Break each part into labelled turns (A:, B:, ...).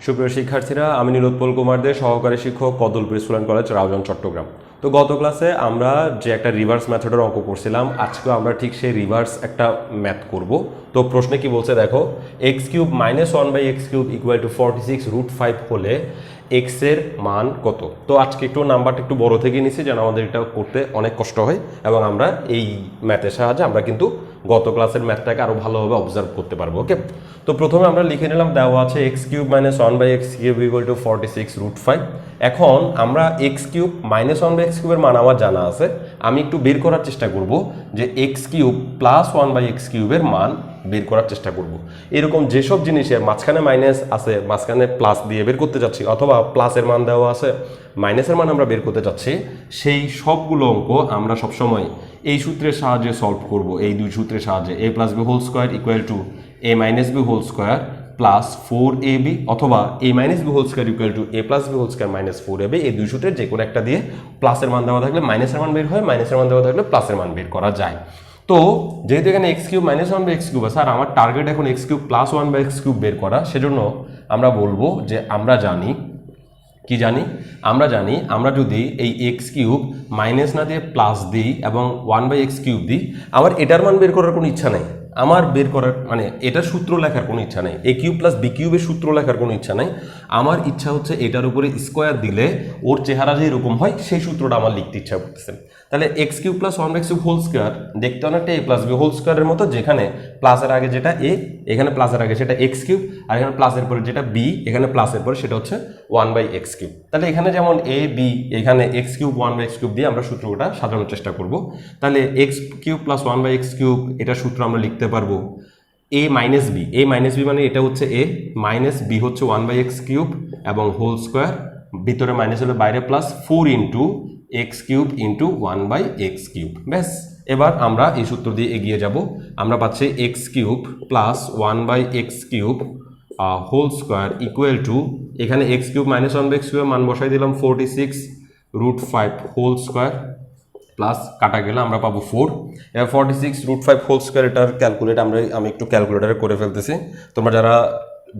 A: সুপ্রিয় শিক্ষার্থীরা, আমি নীলোৎপল কুমার দে, সহকারী শিক্ষক, Kadalpur school and college, Raozan, Chattogram. তো গত ক্লাসে আমরা যে একটা রিভার্স মেথডের অঙ্ক করছিলাম, আজকেও আমরা ঠিক সেই রিভার্স একটা ম্যাথ করব। তো প্রশ্নে কি বলছে দেখো, x cube minus 1/x cube equal to 46√5 হলে এক্স এর মান কত। তো আজকে একটু নাম্বারটা একটু বড় থেকে নিছি যেন আমাদের এটা করতে অনেক কষ্ট হয়, এবং আমরা এই ম্যাথের সাহায্যে আমরা কিন্তু গত ক্লাসের ম্যাথটাকে আরও ভালোভাবে অবজার্ভ করতে পারবো। ওকে, তো প্রথমে আমরা লিখে নিলাম, দেওয়া আছে x cube minus 1/x cube equal to 46√5। এখন আমরা এক্স কিউব মাইনাস 1/x কিউবের মান আমার জানা আছে, আমি একটু বের করার চেষ্টা করব যে এক্স কিউব প্লাস 1/x কিউবের মান বের করার চেষ্টা করব। এরকম যেসব জিনিসের মাঝখানে মাইনাস আছে, মাঝখানে প্লাস দিয়ে বের করতে যাচ্ছি, অথবা প্লাসের মান দেওয়া আছে, মাইনাসের মান আমরা বের করতে যাচ্ছি, সেই সবগুলো অঙ্ক আমরা সবসময় এই সূত্রের সাহায্যে সলভ করব। এই দুই সূত্রের সাহায্যে a plus B whole square equal to a minus B whole square plus 4ab, অথবা a minus B whole square equal to a plus B whole square minus 4ab। এই দুই সূত্রের যে কোনো একটা দিয়ে প্লাসের মান দেওয়া থাকলে মাইনাসের মান বের হয়, মাইনাসের মান দেওয়া থাকলে প্লাসের মান বের করা যায়। তো যেহেতু এখানে X cube minus 1/x cube আছে, আর আমার টার্গেট এখন x cube plus 1/x cube বের করা, সেজন্য আমরা বলবো যে আমরা জানি কি জানি, আমরা যদি এই এক্স কিউব মাইনাস না দিয়ে প্লাস দিই এবং 1/x কিউব দিই, আমার এটার মান বের করার কোনো ইচ্ছা নেই। আমার বের করার মানে এটার সূত্র লেখার কোনো ইচ্ছা নেই, এ কিউব প্লাস বি কিউবের সূত্র লেখার কোনো ইচ্ছা নেই। আমার ইচ্ছা হচ্ছে এটার উপরে স্কোয়ার দিলে ওর চেহারা যে এরকম হয় সেই সূত্রটা আমার লিখতে ইচ্ছা করতেছে। তাহলে X cube plus 1/x cube whole square দেখতে অনেকটা এ প্লাস বি হোল স্কোয়ারের মতো, যেখানে প্লাসের আগে যেটা এ, এখানে প্লাসের আগে সেটা এক্স কিউব, আর এখানে প্লাসের পরে যেটা বি, এখানে প্লাসের পরে সেটা হচ্ছে 1/x কিউব। তাহলে এখানে যেমন এ বি, এখানে এক্স কিউব 1/x কিউব দিয়ে আমরা সূত্রটা সাজানোর চেষ্টা করব। তাহলে X cube plus 1/x cube এটা সূত্র আমরা লিখতে পারবো এ মাইনাস বি, মানে এটা হচ্ছে এ, মাইনাস বি হচ্ছে 1/x কিউব এবং হোল স্কোয়ার, ভিতরে মাইনাস হলে বাইরে plus 4 into x cube into 1/x cube. ব্যাস, এবার আমরা এই সূত্র দিয়ে এগিয়ে যাব। আমরা পাচ্ছি X cube plus 1/x cube whole square equal to, এখানে এক্স কিউব মাইনাস 1/x কিউবের মান বসাই দিলাম 46√5 হোল স্কোয়ার, প্লাস কাটা গেলে আমরা পাবো 4। এবার 46√5 হোল স্কোয়ার এটার ক্যালকুলেট আমি একটু ক্যালকুলেটারে করে ফেলতেছি। তোমরা যারা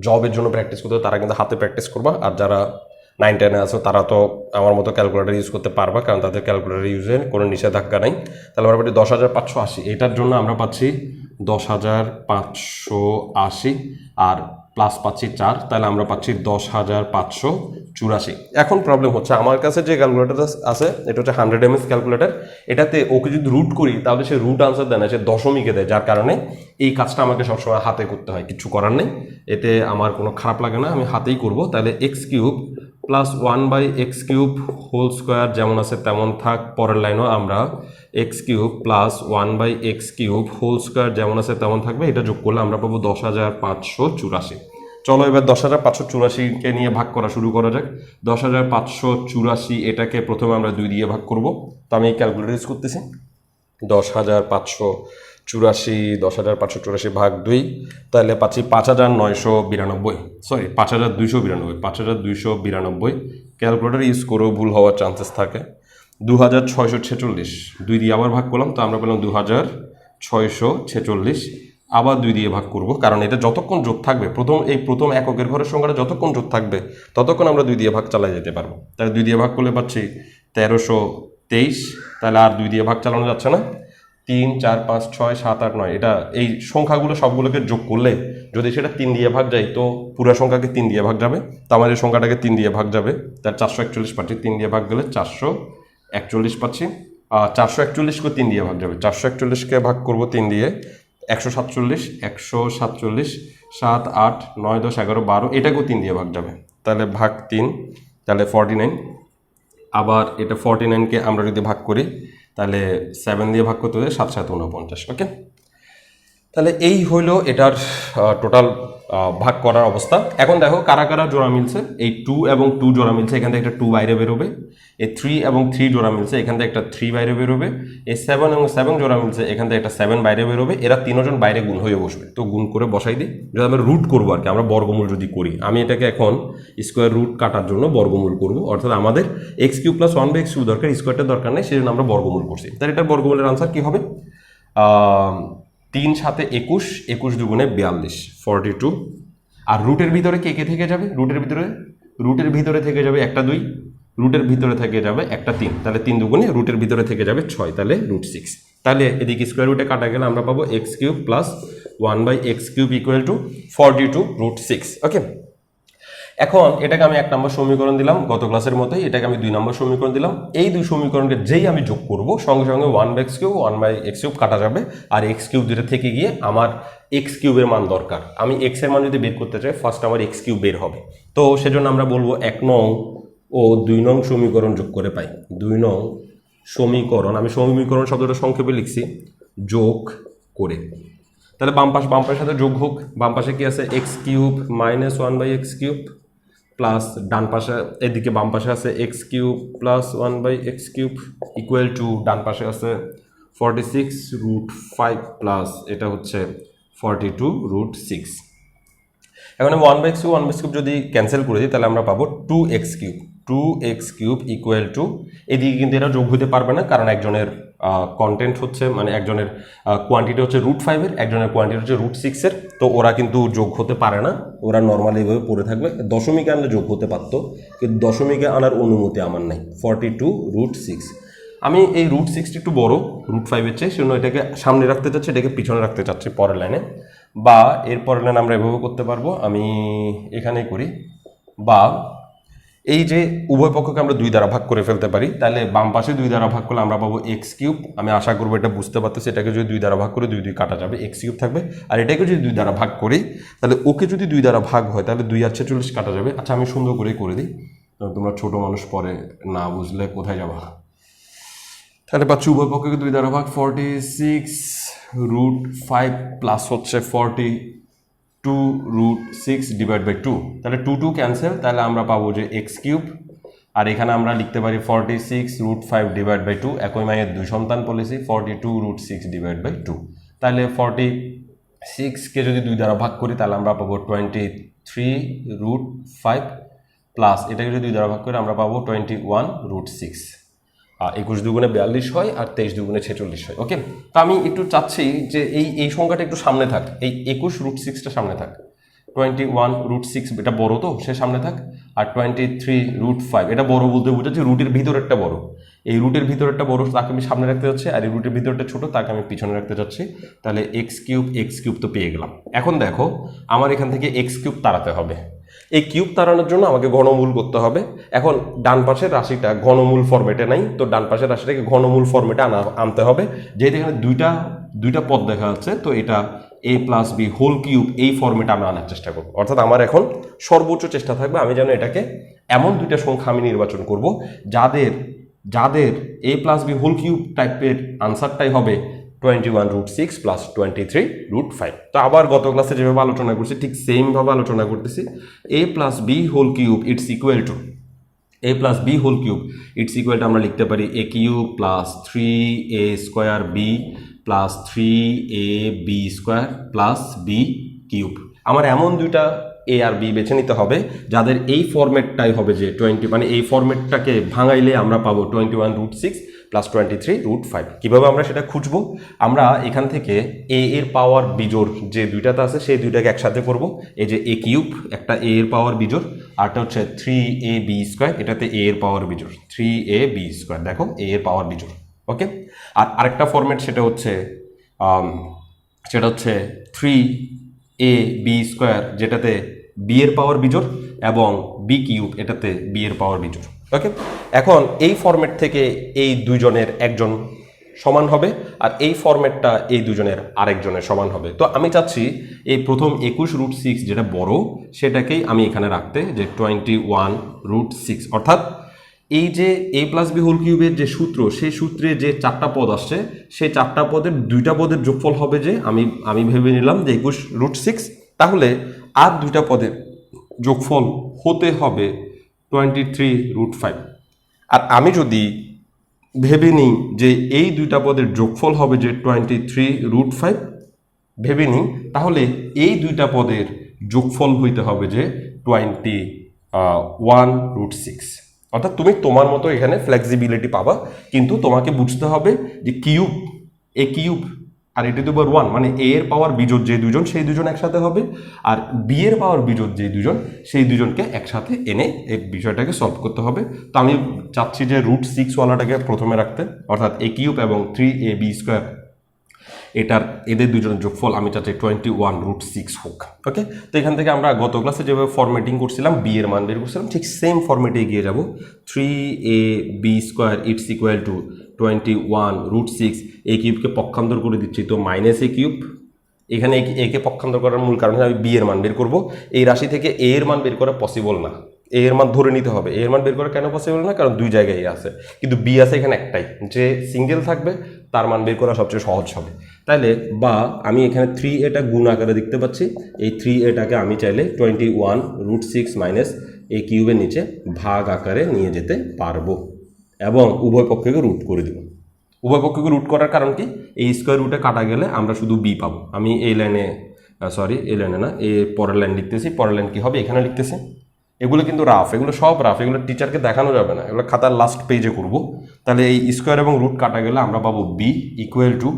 A: জবের জন্য প্র্যাকটিস করতে তারা কিন্তু হাতে প্র্যাকটিস করবা, আর যারা 9-10-এ আছো তারা তো আমার মতো ক্যালকুলেটার ইউজ করতে পারবা, কারণ তাদের ক্যালকুলেটার ইউজে কোনো নিষেধাজ্ঞা নাই। তাহলে আমরা পাচ্ছি 10,580, এটার জন্য আমরা পাচ্ছি 10,580, আর প্লাস পাচ্ছি 4, তাহলে আমরা পাচ্ছি 10,584। এখন প্রবলেম হচ্ছে, আমার কাছে যে ক্যালকুলেটার আছে এটা হচ্ছে 100 mS ক্যালকুলেটার, এটাতে ওকে যদি রুট করি তাহলে সে রুট আনসার দেয় না, সে দশমিকে দেয়, যার কারণে এই কাজটা আমাকে সবসময় হাতে করতে হয়। কিছু করার নেই, এতে আমার কোনো খারাপ লাগে না, আমি হাতেই করব। তাহলে X cube plus 1/x cube whole square যেমন আছে তেমন থাক, পরের লাইনও আমরা X cube plus 1/x cube whole square যেমন আছে তেমন থাকবে, এটা যোগ করলে আমরা পাবো 10,584। চলো এবার 10,584কে নিয়ে ভাগ করা শুরু করা যাক। 10,584 এটাকে প্রথমে আমরা 2 দিয়ে ভাগ করব। তো আমি ক্যালকুলেটর ইউজ করতেছি। 10,584 ভাগ 2, তাহলে পাচ্ছি 5,992, সরি 5,292। ক্যালকুলেটর ইউজ করেও ভুল হওয়ার চান্সেস থাকে। 2,646, 2 দিয়ে আবার ভাগ করলাম, তো আমরা পেলাম 2,646। আবার 2 দিয়ে ভাগ করব, কারণ এটা যতক্ষণ যোগ থাকবে, প্রথম এককের ঘরের সংখ্যাটা যতক্ষণ যোগ থাকবে ততক্ষণ আমরা 2 দিয়ে ভাগ চালাই যেতে পারবো। তাহলে 2 দিয়ে ভাগ করলে পাচ্ছি 1323, তাহলে আর 2 দিয়ে ভাগ চালানো যাচ্ছে না। 3, 4, 5, 6, 7, 8, 9, এটা এই সংখ্যাগুলো সবগুলোকে যোগ করলে যদি সেটা 3 দিয়ে ভাগ যায় তো পুরো সংখ্যাকে 3 দিয়ে ভাগ যাবে, তো আমাদের সংখ্যাটাকে 3 দিয়ে ভাগ যাবে, তার 441 পাচ্ছি। 3 দিয়ে ভাগ গেলে 441 পাচ্ছি। 441কে 3 দিয়ে ভাগ যাবে, 441কে ভাগ করব 3 দিয়ে, 147, 7, 8, 9, 10, 11, 12, এটাকেও 3 দিয়ে ভাগ যাবে, তাহলে ভাগ 3, তাহলে 49। আবার এটা 49কে আমরা যদি ভাগ করি তাহলে 7 দিয়ে ভাগ করতে হবে, 7, 7, 49। ওকে, তাহলে এই হইল এটার টোটাল ভাগ করার অবস্থা। এখন দেখো কারা কারা জোড়া মিলছে। এই 2 এবং 2 জোড়া মিলছে, এখান থেকে একটা 2 বাইরে বেরোবে। এই 3 এবং 3 জোড়া মিলছে, এখান থেকে একটা 3 বাইরে বেরোবে। এই 7 এবং 7 জোড়া মিলছে, এখান থেকে একটা 7 বাইরে বেরোবে। এরা 3 জন বাইরে গুণ হয়ে বসবে, তো গুণ করে বসাই দিই। যদি আমরা রুট করবো আর কি, আমরা বর্গমূল যদি করি, আমি এটাকে এখন স্কোয়ার রুট কাটার জন্য বর্গমূল করবো, অর্থাৎ আমাদের x cube plus 1/x cube দরকার, স্কোয়ারটা দরকার নেই, সেই জন্য আমরা বর্গমূল করছি। তাহলে এটা বর্গমূলের আনসার কি হবে? 3 × 7 = 21, 21 × 2 = 42। আর রুটের ভিতরে কে কে থেকে যাবে, রুটের ভিতরে থেকে যাবে একটা 2, রুটের ভিতরে থেকে যাবে একটা 3, তাহলে 3 দুগুণে রুটের ভিতরে থেকে যাবে 6, তাহলে √6। তাহলে এদিকে স্কোয়ার রুটে কাটা গেলে আমরা পাবো x³ plus 1/x³ equal to 42√6। ওকে, এখন এটাকে আমি 1 নম্বর সমীকরণ দিলাম, গত ক্লাসের মতোই এটাকে আমি 2 নম্বর সমীকরণ দিলাম। এই দুই সমীকরণকে যেই আমি যোগ করব সঙ্গে সঙ্গে 1/x³ 1/x³ কাটা যাবে, আর x³ যেটা থেকে গিয়ে আমার x³ এর মান দরকার। আমি x এর মান যদি বের করতে চাই ফার্স্ট আমার x³ বের হবে, তো সেজন্য আমরা বলবো 1 নং ও 2 নং সমীকরণ যোগ করে পাই। 2 নং সমীকরণ, আমি সমীকরণ শব্দটা সংক্ষেপে লিখছি, যোগ করে। তাহলে বাম পাশের সাথে যোগ হোক, বাম পাশে কি আছে x³ মাইনাস 1/x³ প্লাস ডান পাশে এদিকে বাম পাশে আছে x³ plus 1/x³ equal to ডান পাশে আছে 46√5 প্লাস এটা হচ্ছে 42√6। এখন আমি 1/x³ যদি ক্যান্সেল করে দিই তাহলে আমরা পাবো 2x³ ইকুয়াল টু, এদিকে কিন্তু এটা যোগ হতে পারবে না কারণ একজনের কন্টেন্ট হচ্ছে মানে একজনের কোয়ান্টিটি হচ্ছে √5 এর, একজনের কোয়ান্টিটি হচ্ছে √6 এর, তো ওরা কিন্তু যোগ হতে পারে না, ওরা নর্মালি এইভাবে পড়ে থাকবে। দশমিকে আনলে যোগ হতে পারতো, কিন্তু দশমিকে আনার অনুমতি আমার নাই। 42√6, আমি এই √6টি একটু বড় √5 এর চেয়ে, সেজন্য এটাকে সামনে রাখতে চাচ্ছি, এটাকে পিছনে রাখতে চাচ্ছি পরের লাইনে, বা এর পরের লাইনে আমরা এভাবে করতে পারবো, আমি এখানেই করি, বা এই যে উভয় পক্ষকে আমরা 2 দ্বারা ভাগ করে ফেলতে পারি, তাহলে বাম পাশে 2 দ্বারা ভাগ করলে আমরা পাবো x³। আমি আশা করবো এটা বুঝতে পারতেছি, এটাকে যদি 2 দ্বারা ভাগ করে 2 কাটা যাবে, x³ থাকবে। আর এটাকে যদি 2 দ্বারা ভাগ করি তাহলে ওকে যদি 2 দ্বারা ভাগ হয় তাহলে 2 আর 46 কাটা যাবে। আচ্ছা আমি সুন্দর করে দিই, তোমরা ছোট মানুষ পরে না বুঝলে কোথায় যাবা। তাহলে পাচ্ছি উভয় পক্ষকে 2 দ্বারা ভাগ, 46√5 প্লাস হচ্ছে 42√6 ডিভাইড বাই 2, তাহলে 2 ক্যান্সেল, তাহলে আমরা পাবো যে x³ আর এখানে আমরা লিখতে পারি 46√5 ডিভাইড বাই 2, একই মায়ের 2 সন্তান পলিসি 42√6 ডিভাইড বাই 2, তাহলে 46কে যদি 2 দ্বারা ভাগ করি তাহলে আমরা পাবো 23√5 প্লাস এটাকে যদি 2 দ্বারা ভাগ করি আমরা পাবো 21√6। 21 দুগুণে 42 হয় আর 23 দুগুণে 46 হয়। ওকে, তো আমি একটু চাচ্ছি যে এই সংখ্যাটা একটু সামনে থাক, এই 21√6টা সামনে থাক, 21√6 এটা বড় তো সে সামনে থাক, আর 23√5 এটা বড় বলতে বোঝাচ্ছি রুটের ভিতরেরটা বড়, এই রুটের ভিতরেরটা বড় তাকে আমি সামনে রাখতে যাচ্ছি, আর এই রুটের ভিতরটা ছোট তাকে আমি পিছনে রাখতে যাচ্ছি। তাহলে x³ তো পেয়ে গেলাম। এখন দেখো আমার এখান থেকে x³ তাড়াতে হবে, এই কিউব তাড়ানোর জন্য আমাকে ঘনমূল করতে হবে। এখন ডান পাশের রাশিটা ঘনমূল ফরম্যাটে নাই, তো ডান পাশের রাশিটাকে ঘনমূল ফরম্যাটে আনতে হবে। যেহেতু এখানে দুইটা পদ দেখা যাচ্ছে, তো এটা a + b হোল কিউব এই ফরম্যাটে আমি আনার চেষ্টা করব। অর্থাৎ আমার এখন সর্বোচ্চ চেষ্টা থাকবে আমি যেন এটাকে এমন দুইটা সংখ্যা আমি নির্বাচন করব যাদের a + b হোল কিউব টাইপের আনসারটাই হবে 21√6 প্লাস 23√5। তো আবার গত ক্লাসে যেভাবে আলোচনা করছি ঠিক সেমভাবে আলোচনা করতেছি। a + b whole cube it's equal to আমরা লিখতে পারি a³ plus 3a² b plus 3ab² plus b³ আমার এমন দুইটা a আর b বেছে নিতে হবে যাদের এই ফরম্যাটটাই হবে যে 20, মানে এই ফরম্যাটটাকে ভাঙাইলে আমরা পাবো 21√6 প্লাস 23√5। কীভাবে আমরা সেটা খুঁজবো? আমরা এখান থেকে a এর পাওয়ার বিজোড় যে দুইটাতে আছে সেই দুইটাকে একসাথে করব। এই যে a³ একটা a এর পাওয়ার বিজোড়, আরটা হচ্ছে 3ab², এটাতে a এর পাওয়ার বিজোড় 3ab², দেখো a এর পাওয়ার বিজোড়। ওকে, আর আরেকটা ফরম্যাট সেটা হচ্ছে 3ab² যেটাতে b এর পাওয়ার বিজোড় এবং b³ এটাতে b এর পাওয়ার বিজোড়। ওকে, এখন এই ফরম্যাট থেকে এই দুইজনের একজন সমান হবে আর এই ফরম্যাটটা এই দুজনের আরেকজনের সমান হবে। তো আমি চাচ্ছি এই প্রথম 21√6 যেটা বড় সেটাকেই আমি এখানে রাখতে, যে 21√6, অর্থাৎ এই যে a + b হোল কিউবের যে সূত্র সেই সূত্রে যে 4টা পদ আসছে সেই 4টা পদের 2টা পদের যোগফল হবে যে আমি ভেবে নিলাম যে 21√6, তাহলে আর 2টা পদের যোগফল হতে হবে 23√5। আর আমি যদি ভেবে নিই যে এই 2টা পদের যোগফল হবে যে 23√5 ভেবে নিই, তাহলে এই 2টা পদের যোগফল হইতে হবে যে 21√6। অর্থাৎ তুমি তোমার মতো এখানে ফ্লেক্সিবিলিটি পাবা, কিন্তু তোমাকে বুঝতে হবে যে cube R A to the পাওয়ার 1 মানে এ এর পাওয়ার বিজোড় যে দুজন সেই দুজন একসাথে হবে, আর বি এর পাওয়ার বিজোড় যে দুজন সেই দুজনকে একসাথে এনে এই বিষয়টাকে সলভ করতে হবে। তো আমি চাচ্ছি যে √6 ওয়ালাটাকে প্রথমে রাখতে, অর্থাৎ এ কিউব এবং 3ab² এটার এদের দুজনের যোগফল আমি চাচ্ছি 21√6 হোক। ওকে, তো এখান থেকে আমরা গত ক্লাসে যেভাবে ফরম্যাটিং করছিলাম বি এর মান বের করছিলাম, ঠিক সেম ফরম্যাটে এগিয়ে যাব। 3ab² ইটস ইকুয়াল টু 21√6, এ কিউবকে পক্ষান্তর করে দিচ্ছি, তো মাইনাস এ কিউব। এখানে একে পক্ষান্তর করার মূল কারণ আমি বি এর মান বের করব। এই রাশি থেকে এ এর মান বের করা পসিবল না, এ এর মান ধরে নিতে হবে। এ এর মান বের করা কেন পসিবল না? কারণ দুই জায়গায় আছে, কিন্তু বি আছে এখানে একটাই, যে সিঙ্গেল থাকবে তার মান বের করা সবচেয়ে সহজ হবে। তাইলে বা আমি এখানে 3 এটা গুণ আকারে দেখতে পাচ্ছি, এই 3 এটাকে আমি চাইলে 21√6 মাইনাস এই কিউবের নিচে ভাগ আকারে নিয়ে যেতে পারবো এবং উভয় পক্ষকে রুট করে দেব। উভয় পক্ষকে রুট করার কারণ কি? এই স্কোয়ার রুটে কাটা গেলে আমরা শুধু বি পাবো। আমি এই লাইনে এই লাইনে না, এই পরের লাইন লিখতেছি। পরের লাইন কি হবে? এখানে লিখতেছি। এগুলো কিন্তু রাফ, এগুলো সব রাফ, এগুলো টিচারকে দেখানো যাবে না, এগুলো খাতার লাস্ট পেজে করব। তাহলে এই স্কোয়ার এবং রুট কাটা গেলে আমরা পাবো B equal to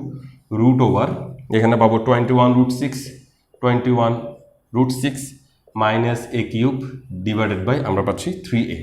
A: root over, এখানে পাবো 21√6 minus A cube divided by আমরা পাচ্ছি 3a।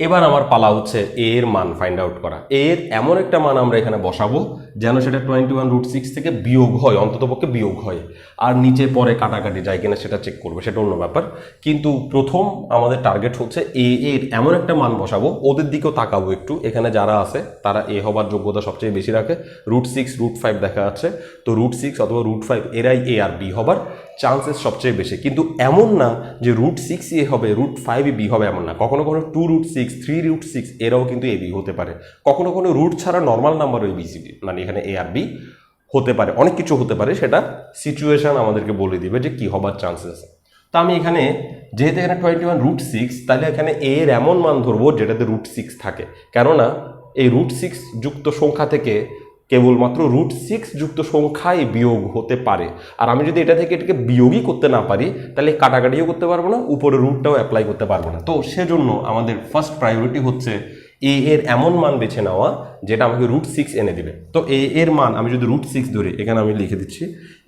A: এবার আমার পালা হচ্ছে এ এর মান ফাইন্ড আউট করা। এর এমন একটা মান আমরা এখানে বসাবো যেন সেটা 21√6 থেকে বিয়োগ হয়, অন্ততপক্ষে বিয়োগ হয়, আর নিচে পরে কাটাকাটি যায় কিনা সেটা চেক করবে, সেটা অন্য ব্যাপার। কিন্তু প্রথম আমাদের টার্গেট হচ্ছে এ এর এমন একটা মান বসাবো, ওদের দিকেও তাকাবো একটু। এখানে যারা আছে তারা এ হবার যোগ্যতা সবচেয়ে বেশি রাখে, √6 √5 দেখা যাচ্ছে, তো √6 অথবা √5 এরাই এ আর বি হবার চান্সেস সবচেয়ে বেশি। কিন্তু এমন না যে √6 এ হবে √5 বি হবে, এমন না। কখনো কখনো 2√6 3√6 এরাও কিন্তু এ বি হতে পারে। কখনো কখনো রুট ছাড়া নর্মাল নাম্বার ওই বিসিবি, মানে এখানে এ আর বি হতে পারে, অনেক কিছু হতে পারে, সেটা সিচুয়েশন আমাদেরকে বলে দিবে যে কি হবার চান্সেস। তা আমি এখানে যেহেতু এখানে 21√6, তাহলে এখানে এ এর এমন মান ধরবো যেটাতে √6 থাকে, কেননা এই √6 যুক্ত সংখ্যা থেকে কেবলমাত্র √6 যুক্ত সংখ্যাই বিয়োগ হতে পারে। আর আমি যদি এটা থেকে এটাকে বিয়োগই করতে না পারি, তাহলে কাটাকাটিও করতে পারবো না, উপরে রুটটাও অ্যাপ্লাই করতে পারবো না। তো সেজন্য আমাদের ফার্স্ট প্রায়োরিটি হচ্ছে এ এর এমন মান বেছে নেওয়া যেটা আমাকে √6 এনে দেবে। তো এ এর মান আমি যদি √6 ধরি, এখানে আমি লিখে দিচ্ছি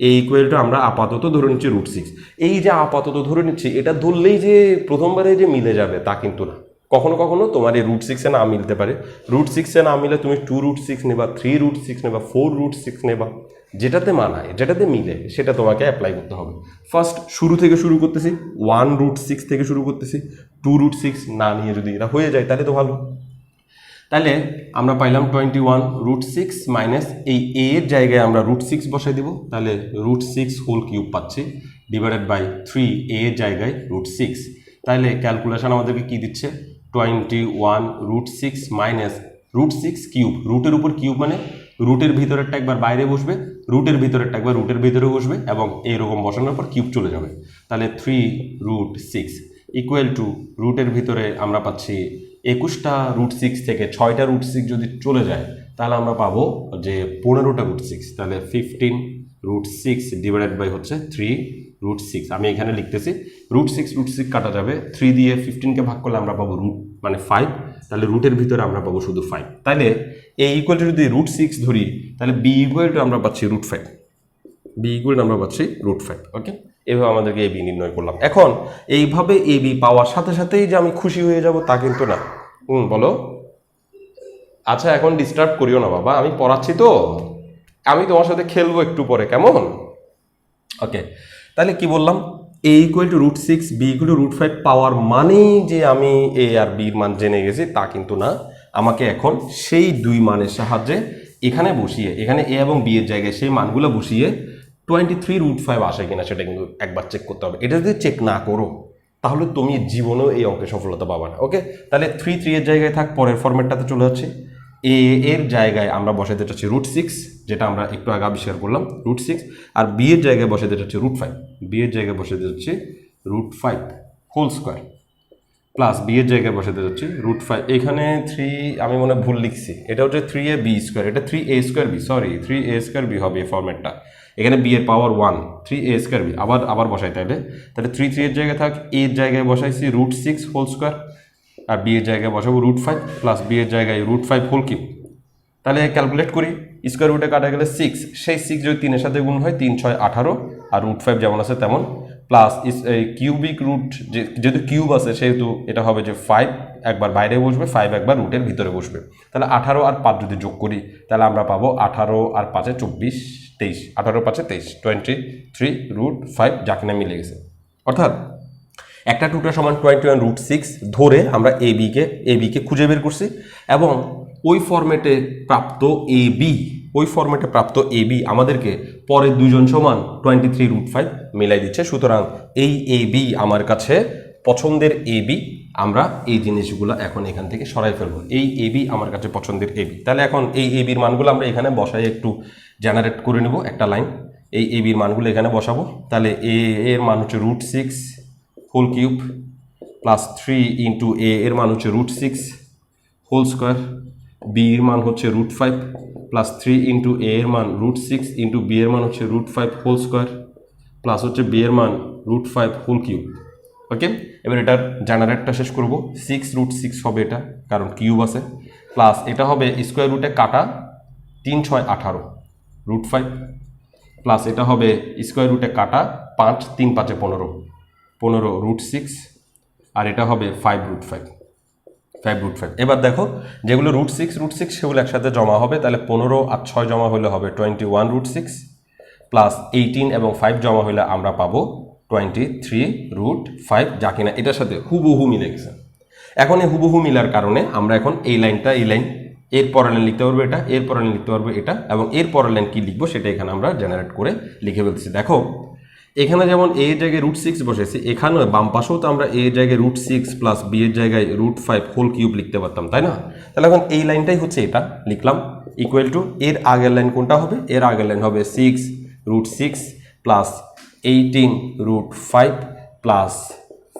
A: এ ইকুয়াল টু আমরা আপাতত ধরে নিচ্ছি √6। এই যে আপাতত ধরে নিচ্ছি, এটা ধরলেই যে প্রথমবারে যে মিলে যাবে তা কিন্তু না। কখনো কখনো তোমার এই √6 না মিলতে পারে। √6 না মিলে তুমি 2√6 নেবা, 3√6 নেবা, 4√6 নেবা, যেটাতে মানায়, যেটাতে মিলে সেটা তোমাকে অ্যাপ্লাই করতে হবে। ফার্স্ট শুরু থেকে শুরু করতেছি, 1√6 থেকে শুরু করতেছি। 2√6 না নিয়ে যদি এটা হয়ে যায় তাহলে তো ভালো। তাহলে আমরা পাইলাম 21√6 মাইনাস এই এ এর জায়গায় আমরা √6 বসাই দিব, তাহলে √6 হোল কিউব পাচ্ছি ডিভাইডেড বাই 3 এ এর জায়গায় √6। তাহলে ক্যালকুলেশন আমাদেরকে কি দিচ্ছে? 21√6 মাইনাস √6 কিউব, রুটের উপর কিউব মানে রুটের ভিতরেরটা একবার বাইরে বসবে, রুটের ভিতরেরটা একবার রুটের ভিতরে বসবে, এবং এইরকম বসানোর পর কিউব চলে যাবে। তাহলে 3√6 ইকুয়াল টু রুটের ভিতরে আমরা পাচ্ছি 21টা √6 থেকে 6টা √6 যদি চলে যায় তাহলে আমরা পাবো যে 15টা √6, তাহলে 15√6 ডিভাইডেড বাই হচ্ছে 3√6। আমি এখানে লিখতেছি √6 কাটা যাবে, 3 দিয়ে 15কে ভাগ করলে আমরা পাবো রুট মানে 5, তাহলে রুটের ভিতরে আমরা পাবো শুধু 5। তাহলে এ ইকুয়াল টু যদি √6 ধরি, তাহলে বি ইকুয়াল টু আমরা পাচ্ছি √5, বি ইকুয়াল টু আমরা পাচ্ছি √5। ওকে, এভাবে আমাদেরকে এ বি নির্ণয় করলাম। এখন এইভাবে এ বি পাওয়ার সাথে সাথেই যে আমি খুশি হয়ে যাব তা কিন্তু না। বলো। আচ্ছা, এখন ডিস্টার্ব করিও না বাবা, আমি পড়াচ্ছি তো, আমি তোমার সাথে খেলবো একটু পরে, কেমন? ওকে, তাহলে কি বললাম? A equal to √6, B equal to √5 পাওয়ার মানেই যে আমি এ আর বির মান জেনে গেছি তা কিন্তু না। আমাকে এখন সেই দুই মানের সাহায্যে এখানে বসিয়ে, এখানে এ এবং বি এর জায়গায় সেই মানগুলো বসিয়ে 23√5 আসে কিনা সেটা কিন্তু একবার চেক করতে হবে। এটা যদি চেক না করো তাহলে তুমি জীবনেও এই অঙ্কে সফলতা পাবা না। ওকে, তাহলে 3 এর জায়গায় থাক, পরের ফরম্যাটটাতে চলে যাচ্ছে। এ এর জায়গায় আমরা বসাতে চাচ্ছি √6, যেটা আমরা একটু আগে আবিষ্কার করলাম √6, আর বি এর জায়গায় বসাতে চাচ্ছি √5, বি এর জায়গায় বসাতে যাচ্ছি √5 হোল স্কোয়ার, প্লাস বি এর জায়গায় বসাতে যাচ্ছি √5। এখানে 3 আমি মনে ভুল লিখছি, এটা হচ্ছে 3ab², এটা 3a²b, সরি 3a²b হবে এই ফরম্যাটটা। এখানে বি এর পাওয়ার 1, 3a²b আবার বসাই, তাহলে 3 এর জায়গায় থাক, এ এর জায়গায় বসাইছি √6 হোল স্কোয়ার, আর বি এর জায়গায় বসাবো √5 প্লাস বি এর জায়গায় √5 হোল কিউব। তাহলে ক্যালকুলেট করি, স্কোয়ার রুটে কাটা গেলে 6, সেই 6 যদি 3 এর সাথে গুণ হয় 3 6 18, আর √5 যেমন আছে তেমন, প্লাস এই কিউবিক রুট যেহেতু কিউব আছে সেহেতু এটা হবে যে 5 একবার বাইরে বসবে, 5 একবার রুটের ভিতরে বসবে। তাহলে 18 আর 5 যদি যোগ করি তাহলে আমরা পাবো 18 আর 5 24 23, 18 5 23, 23√5 যা কিনা মিলে গেছে। অর্থাৎ একটা টুকরা সমান 21√6 ধরে আমরা এ বিকে খুঁজে বের করছি, এবং ওই ফরম্যাটে প্রাপ্ত এ বি আমাদেরকে পরের দুইজন সমান 23√5 মিলাই দিচ্ছে। সুতরাং এই এ বি আমার কাছে পছন্দের এ বি। আমরা এই জিনিসগুলো এখন এখান থেকে সরাই ফেলবো। এই এ বি আমার কাছে পছন্দের এ বি। তাহলে এখন এই এ বির মানগুলো আমরা এখানে বসাই একটু জেনারেট করে নেব একটা লাইন। এই এ বির মানগুলো এখানে বসাবো। তাহলে এর মান হচ্ছে √6 হোল কিউব প্লাস 3 ইন্টু এর মান হচ্ছে √6 হোল স্কোয়ার, বি এর মান হচ্ছে √5 প্লাস 3 ইন্টু এর মান √6 ইন্টু বি এর মান হচ্ছে √5 হোল স্কোয়ার প্লাস হচ্ছে বি এর মান √5 হোল কিউব। ওকে, এবার এটার জেনারেটটা শেষ করব। 6√6 হবে এটা, কারণ কিউব আছে, প্লাস এটা হবে স্কোয়ার রুটে কাটা 3 6 18 √5, প্লাস এটা হবে স্কোয়ার রুটে কাটা 5 3 5 15 15√6, আর এটা হবে 5√5। এবার দেখো যেগুলো √6 সেগুলো একসাথে জমা হবে, তাহলে 15 আর 6 জমা হলে হবে 21√6, প্লাস 18 এবং 5 জমা হলে আমরা পাবো 23√5, যা কিনা এটার সাথে হুবহু মিলে গেছে। এখন এই হুবহু মিলার কারণে আমরা এখন এই লাইন এর পরের লাইন লিখতে পারবো এটা, এর পরের লাইন লিখতে পারবো এটা, এবং এর পরের লাইন কি লিখবো সেটা এখানে আমরা জেনারেট করে লিখে ফেলতেছি। দেখো এখানে যেমন এ জায়গায় √6 বসেছি, এখানেও বাম পাশেও তো আমরা এ জায়গায় √6 প্লাস বি এর জায়গায় √5 হোল কিউব লিখতে পারতাম, তাই না? তাহলে এখন এই লাইনটাই হচ্ছে এটা লিখলাম, ইকুয়াল টু এর আগের লাইন কোনটা হবে? এর আগের লাইন হবে 6√6 প্লাস 18√5 প্লাস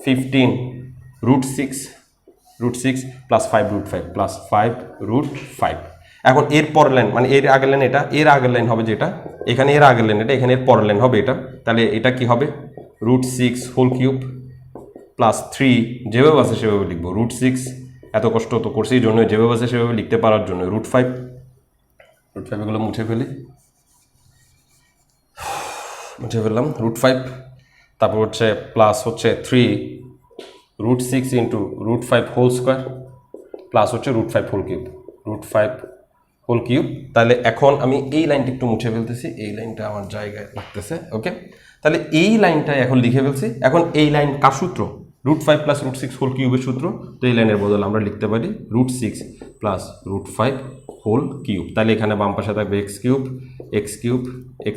A: 15√6 প্লাস 5√5 প্লাস 5√5। এখন এর পরের লাইন মানে এর আগের লাইন এটা, এর আগের লাইন হবে যেটা এখানে, এর আগের লাইন এটা, এখানে এর পরের লাইন হবে এটা। তাহলে এটা কি হবে? √6 হোল কিউব প্লাস 3, যেভাবে আছে সেভাবে লিখবো, √6 এত কষ্ট তো করছি এই জন্য, যেভাবে আছে সেভাবে লিখতে পারার জন্য √5 এগুলো মুছে ফেললাম √5, তারপর হচ্ছে প্লাস হচ্ছে 3√6 ইন্টু √5 হোল স্কোয়ার প্লাস হচ্ছে √5 হোল কিউব। তাহলে এখন আমি এই লাইনটা একটু মুছে ফেলতেছি, এই লাইনটা আমার জায়গায় লাগতেছে। ওকে, তাহলে এই লাইনটা এখন লিখে ফেলছি। এখন এই লাইন কার সূত্র? √5 প্লাস √6 হোল কিউবের সূত্র। তো এই লাইনের বদলে আমরা লিখতে পারি √6 প্লাস √5 হোল কিউব। তাহলে এখানে বাম পাশে থাকবে x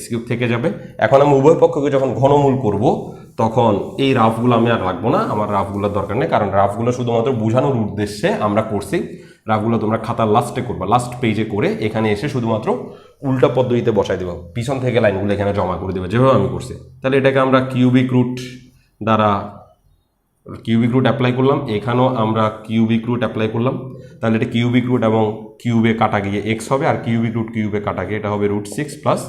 A: কিউব থেকে যাবে। এখন আমি উভয় পক্ষকে যখন ঘনমূল করব তখন এই রাফগুলো আমি আর রাখবো না, আমার রাফগুলোর দরকার নেই, কারণ রাফগুলো শুধুমাত্র বোঝানোর উদ্দেশ্যে আমরা করছি। রাফগুলো তোমরা খাতার লাস্টে করবা, লাস্ট পেজে করে এখানে এসে শুধুমাত্র উল্টা পদ্ধতিতে বসাই দেবো, পিছন থেকে লাইনগুলো এখানে জমা করে দেবে যেভাবে আমি করছি। তাহলে এটাকে আমরা কিউবিক রুট অ্যাপ্লাই করলাম, এখানেও আমরা কিউবিক রুট অ্যাপ্লাই করলাম। তাহলে এটা কিউবিক রুট এবং কিউবে কাটা গিয়ে এক্স হবে, আর কিউবিক রুট কিউবে কাটা গিয়ে এটা হবে √6 প্লাস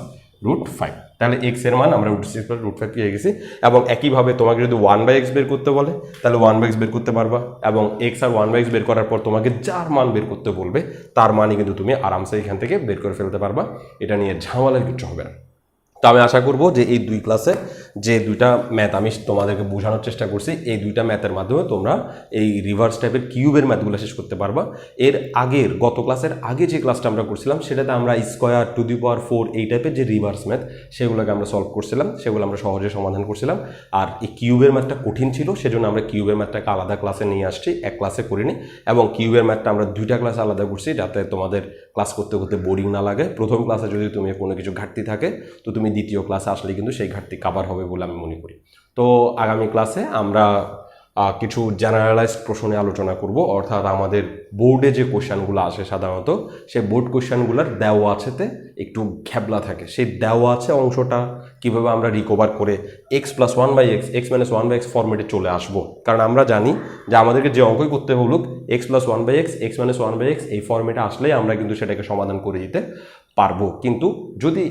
A: √5। তাহলে এক্স এর মান আমরা √6 প্লাস √5 পেয়ে গেছি। এবং একইভাবে তোমাকে যদি 1/x বের করতে বলে তাহলে 1/x বের করতে পারবা, এবং এক্স আর 1/x বের করার পর তোমাকে যার মান বের করতে বলবে তার মানই কিন্তু তুমি আরামসে এখান থেকে বের করে ফেলতে পারবা, এটা নিয়ে ঝামেলার কিছু হবে না। তো আমি আশা করব যে এই দুই ক্লাসে যে দুইটা ম্যাথ আমি তোমাদেরকে বোঝানোর চেষ্টা করছি, এই দুইটা ম্যাথের মাধ্যমে তোমরা এই রিভার্স টাইপের কিউবের ম্যাথগুলো শেষ করতে পারবা। এর আগের গত ক্লাসের আগে যে ক্লাসটা আমরা করছিলাম সেটাতে আমরা স্কোয়ার টু দি পাওয়ার 4 এই টাইপের যে রিভার্স ম্যাথ সেগুলোকে আমরা সলভ করছিলাম, সেগুলো আমরা সহজে সমাধান করছিলাম। আর এই কিউবের ম্যাথটা কঠিন ছিল, সেজন্য আমরা কিউবের ম্যাথটাকে আলাদা ক্লাসে নিয়ে আসছি, এক ক্লাসে করিনি। এবং কিউবের ম্যাথটা আমরা দুইটা ক্লাসে আলাদা করছি যাতে তোমাদের ক্লাস করতে করতে বোরিং না লাগে। প্রথম ক্লাসে যদি তুমি কোনো কিছু ঘাটতি থাকে তো তুমি দ্বিতীয় ক্লাসে আসলে কিন্তু সেই ঘাটতি কাভার হবে বলে আমি মনে করি। তো আগামী ক্লাসে আমরা কিছু জেনারেলাইজড প্রশ্ন নিয়ে আলোচনা করব, অর্থাৎ আমাদের বোর্ডে যে কোশ্চেনগুলো আসে সাধারণত সেই বোর্ড কোশ্চেনগুলোর দেওয়া আছেতে একটু ঘ্যাবলা থাকে, সেই দেওয়া আছে অংশটা কিভাবে আমরা রিকভার করে x + 1/x x - 1/x ফরম্যাটে চলে আসব। কারণ আমরা জানি যে আমাদেরকে যে অঙ্কই করতে হলুক x + 1/x x - 1/x এই ফরম্যাটে আসলেই আমরা কিন্তু সেটাকে সমাধান করে দিতে পারবো। কিন্তু যদি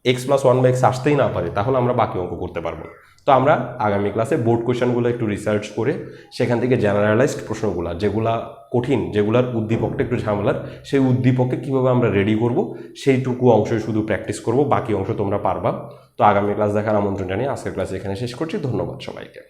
A: x + 1/x আসতেই না পারে তাহলে আমরা বাকি অঙ্ক করতে পারবো। তো আমরা আগামী ক্লাসে বোর্ড কোশ্চেনগুলো একটু রিসার্চ করে সেখান থেকে জেনারেলাইজড প্রশ্নগুলো যেগুলা কঠিন, যেগুলোর উদ্দীপকটা একটু ঝামেলার, সেই উদ্দীপককে কীভাবে আমরা রেডি করব সেইটুকু অংশই শুধু প্র্যাকটিস করব, বাকি অংশ তোমরা পারবা। তো আগামী ক্লাস দেখার আমন্ত্রণ জানিয়ে আজকের ক্লাস এখানে শেষ করছি। ধন্যবাদ সবাইকে।